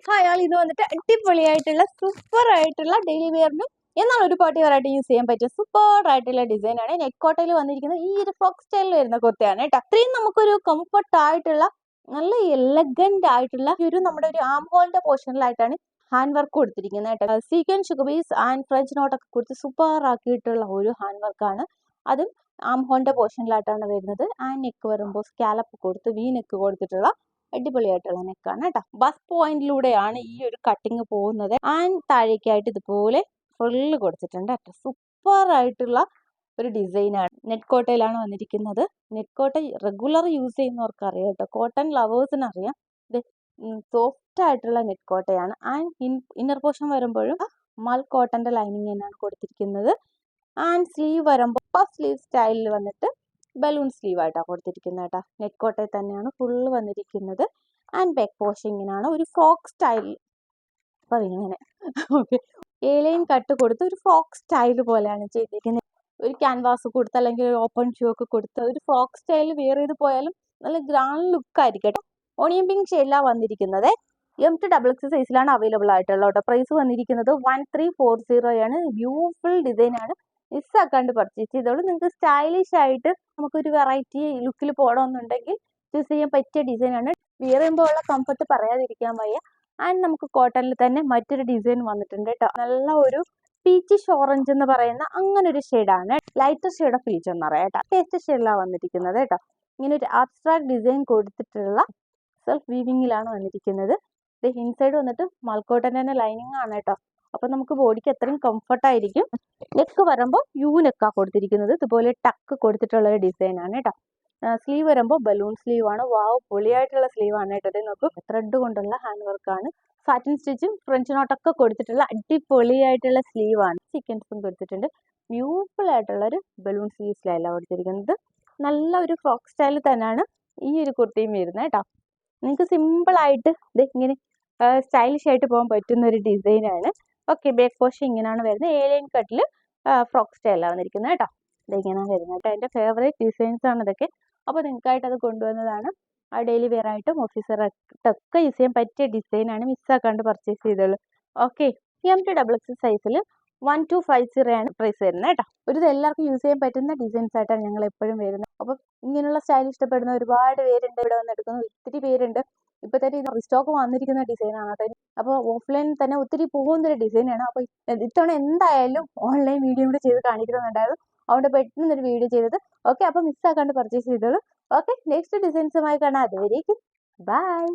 Hi ആൾ ഇത് വന്നിട്ട് അടിപൊളിയായിട്ടുള്ള സൂപ്പർ ആയിട്ടുള്ള ഡെയിലി വെയറിനും എന്നാൽ ഒരു പാർട്ടി വെറൈറ്റി യൂസ് ചെയ്യാൻ പറ്റിയ സൂപ്പർ ആയിട്ടുള്ള ഡിസൈൻ ആണ്. നെക്ക് കോട്ടയിൽ വന്നിരിക്കുന്നത് ഈ ഒരു ഫ്രോക്ക് സ്റ്റൈലിൽ വരുന്ന കുർത്തയാണ് കേട്ടോ. അത്രയും നമുക്കൊരു കംഫർട്ട് ആയിട്ടുള്ള നല്ല എലഗന്റ് ആയിട്ടുള്ള നമ്മുടെ ഒരു ആം ഹോളിന്റെ പോർഷനിലായിട്ടാണ് ഹാൻഡ് വർക്ക് കൊടുത്തിരിക്കുന്നത് കേട്ടോ. സീക്വൻസ് ഷുഗബീസ് ആൻഡ് ഫ്രഞ്ച് നോട്ടൊക്കെ കൊടുത്ത് സൂപ്പർ ആക്കിയിട്ടുള്ള ഒരു ഹാൻഡ് വർക്കാണ്. അതും ആം ഹോളിന്റെ പോർഷനിലായിട്ടാണ് വരുന്നത്. ആൻഡ് നെക്ക് വരുമ്പോൾ സ്കാലപ്പ് കൊടുത്ത് വി നെക്ക് കൊടുത്തിട്ടുള്ള അടിപൊളിയായിട്ടുള്ള നെക്കാണ് കേട്ടോ. ബസ് പോയിന്റിലൂടെയാണ് ഈ ഒരു കട്ടിങ് പോകുന്നത്. ആൻഡ് താഴേക്കായിട്ട് ഇതുപോലെ ഫുള്ള് കൊടുത്തിട്ടുണ്ട് കേട്ടോ. സൂപ്പർ ആയിട്ടുള്ള ഒരു ഡിസൈനാണ്. നെറ്റ് കോട്ടയിലാണ് വന്നിരിക്കുന്നത്. നെറ്റ് കോട്ട റെഗുലർ യൂസ് ചെയ്യുന്നവർക്ക് അറിയാം കേട്ടോ. കോട്ടൺ ലവേഴ്സിന് അറിയാം. ഇത് സോഫ്റ്റ് ആയിട്ടുള്ള നെറ്റ് കോട്ടയാണ്. ആൻഡ് ഇന്നർ പോർഷൻ വരുമ്പോഴും മൽ കോട്ടന്റെ ലൈനിങ് തന്നെയാണ് കൊടുത്തിരിക്കുന്നത്. ആൻഡ് സ്ലീവ് വരുമ്പോൾ പഫ് സ്ലീവ് സ്റ്റൈലിൽ വന്നിട്ട് ബലൂൺ സ്ലീവ് ആയിട്ടാണ് കൊടുത്തിരിക്കുന്നത് കേട്ടോ. നെറ്റ് കോട്ടയിൽ തന്നെയാണ് ഫുള്ള് വന്നിരിക്കുന്നത്. ആൻഡ് ബാക്ക് പോഷിങ്ങിനാണ് ഒരു ഫ്രോക്ക് സ്റ്റൈൽ. അപ്പോൾ ഇങ്ങനെ ഓക്കെ, ഏലൈൻ കട്ട് കൊടുത്ത് ഒരു ഫ്രോക്ക് സ്റ്റൈൽ പോലെയാണ് ചെയ്തിരിക്കുന്നത്. ഒരു ക്യാൻവാസ് കൊടുത്ത് അല്ലെങ്കിൽ ഒരു ഓപ്പൺ ഷൂ ഒക്കെ കൊടുത്ത് ഒരു ഫ്രോക്ക് സ്റ്റൈൽ വെയർ ചെയ്ത് പോയാലും നല്ല ഗ്രാൻഡ് ലുക്ക് ആയിരിക്കും കേട്ടോ. ഓണിയൻ പിങ്ക് ഷെയ്ഡിലാണ് വന്നിരിക്കുന്നത്. M2XX സൈസിലാണ് അവൈലബിൾ ആയിട്ടുള്ളത് കേട്ടോ. പ്രൈസ് വന്നിരിക്കുന്നത് 1340 ആണ്. ബ്യൂട്ടിഫുൾ ഡിസൈൻ ആണ്. മിസ്സാക്കാണ്ട് പർച്ചേസ് ചെയ്തോളൂ. നിങ്ങൾക്ക് സ്റ്റൈലിഷ് ആയിട്ട് നമുക്കൊരു വെറൈറ്റി ലുക്കിൽ പോകണമെന്നുണ്ടെങ്കിൽ ചൂസ് ചെയ്യാൻ പറ്റിയ ഡിസൈനാണ്. വിയർ ചെയ്യുമ്പോൾ ഉള്ള കംഫർട്ട് പറയാതിരിക്കാൻ വയ്യ. ആൻഡ് നമുക്ക് കോട്ടണിൽ തന്നെ മറ്റൊരു ഡിസൈൻ വന്നിട്ടുണ്ട് കേട്ടോ. നല്ല ഒരു പീച്ചിഷ് ഓറഞ്ച് എന്ന് പറയുന്ന അങ്ങനെ ഒരു ഷെയ്ഡാണ്. ലൈറ്റർ ഷെയ്ഡ് ഓഫ് പീച്ച് എന്ന് പറയാം കേട്ടോ. പേസ്റ്റ് ഷെയ്ഡിലാണ് വന്നിരിക്കുന്നത് കേട്ടോ. ഇങ്ങനെ ഒരു ആബ്സ്ട്രാക്ട് ഡിസൈൻ കൊടുത്തിട്ടുള്ള സെൽഫ് വീവിങ്ങിലാണ് വന്നിരിക്കുന്നത്. ഇത് ഇൻസൈഡ് വന്നിട്ട് മൽക്കോട്ടൻ്റെ തന്നെ ലൈനിങ് ആണ് കേട്ടോ. അപ്പൊ നമുക്ക് ബോഡിക്ക് അത്രയും കംഫർട്ട് ആയിരിക്കും. നെക്ക് വരുമ്പോൾ യു നെക്കാണ് കൊടുത്തിരിക്കുന്നത്. ഇതുപോലെ ടക്ക് കൊടുത്തിട്ടുള്ള ഒരു ഡിസൈൻ ആണ് കേട്ടോ. സ്ലീവ് വരുമ്പോൾ ബലൂൺ സ്ലീവ് ആണ്. വാവ്, പൊളിയായിട്ടുള്ള സ്ലീവ് ആണ് കേട്ടോ. നോക്കൂ, ത്രെഡ് കൊണ്ടുള്ള ഹാൻഡ് വർക്കാണ്. സാറ്റിൻ സ്റ്റിച്ചും ഫ്രഞ്ച് നോട്ടൊക്കെ കൊടുത്തിട്ടുള്ള അടിപൊളിയായിട്ടുള്ള സ്ലീവ് ആണ്. സീക്വൻസും കൊടുത്തിട്ടുണ്ട്. ബ്യൂട്ടിഫുൾ ആയിട്ടുള്ള ഒരു ബലൂൺ സ്ലീവ് സ്റ്റൈലാണ് കൊടുത്തിരിക്കുന്നത്. നല്ല ഒരു ഫ്രോക്ക് സ്റ്റൈൽ തന്നെയാണ് ഈ ഒരു കുർത്തിയും വരുന്നത് കേട്ടോ. നിങ്ങൾക്ക് സിമ്പിൾ ആയിട്ട് ഇത് ഇങ്ങനെ സ്റ്റൈലിഷ് ആയിട്ട് പോകാൻ പറ്റുന്ന ഒരു ഡിസൈനാണ്. ഓക്കെ, ബാക്ക് പോഷൻ ഇങ്ങനെയാണ് വരുന്നത്. ഏലൈൻ കട്ടിൽ ഫ്രോക്ക് സ്റ്റൈലാണ് വന്നിരിക്കുന്നത് കേട്ടോ. ഇതിങ്ങനെയാണ് വരുന്നത് കേട്ടോ. എൻ്റെ ഫേവറേറ്റ് ഡിസൈൻസ് ആണ് ഇതൊക്കെ. അപ്പോൾ നിങ്ങൾക്കായിട്ട് അത് കൊണ്ടുവന്നതാണ്. ആ ഡെയിലി വെയർ ആയിട്ടും ഓഫീസറായിട്ടൊക്കെ യൂസ് ചെയ്യാൻ പറ്റിയ ഡിസൈനാണ്. മിസ്സാക്കാണ്ട് പർച്ചേസ് ചെയ്തോളൂ. ഓക്കെ, M2XX സൈസിൽ 1250 ആണ് പ്രൈസ് വരുന്നത് കേട്ടോ. ഒരു ഇത് എല്ലാവർക്കും യൂസ് ചെയ്യാൻ പറ്റുന്ന ഡിസൈൻസ് ആയിട്ടാണ് ഞങ്ങൾ എപ്പോഴും വരുന്നത്. അപ്പം ഇങ്ങനെയുള്ള സ്റ്റൈൽ ഇഷ്ടപ്പെടുന്ന ഒരുപാട് പേരുണ്ട്. ഇവിടെ വന്ന് എടുക്കുന്ന ഒത്തിരി പേരുണ്ട്. ഇപ്പൊ തന്നെ ഇത് റീസ്റ്റോക്ക് വന്നിരിക്കുന്ന ഡിസൈനാണ് കേട്ടോ. അപ്പോൾ ഓഫ്ലൈനിൽ തന്നെ ഒത്തിരി പോകുന്നൊരു ഡിസൈനാണ്. അപ്പോൾ ഇത്തവണ എന്തായാലും ഓൺലൈൻ വീഡിയോ കൂടെ ചെയ്ത് കാണിക്കണമെന്നുണ്ടായിരുന്നു. അതുകൊണ്ട് പെട്ടെന്നൊരു വീഡിയോ ചെയ്തത്. ഓക്കെ, അപ്പോൾ മിസ്സാക്കാണ്ട് പർച്ചേസ് ചെയ്തോളൂ. ഓക്കെ, നെക്സ്റ്റ് ഡിസൈൻസുമായി കാണാം. അതുവരേക്കും ബൈ.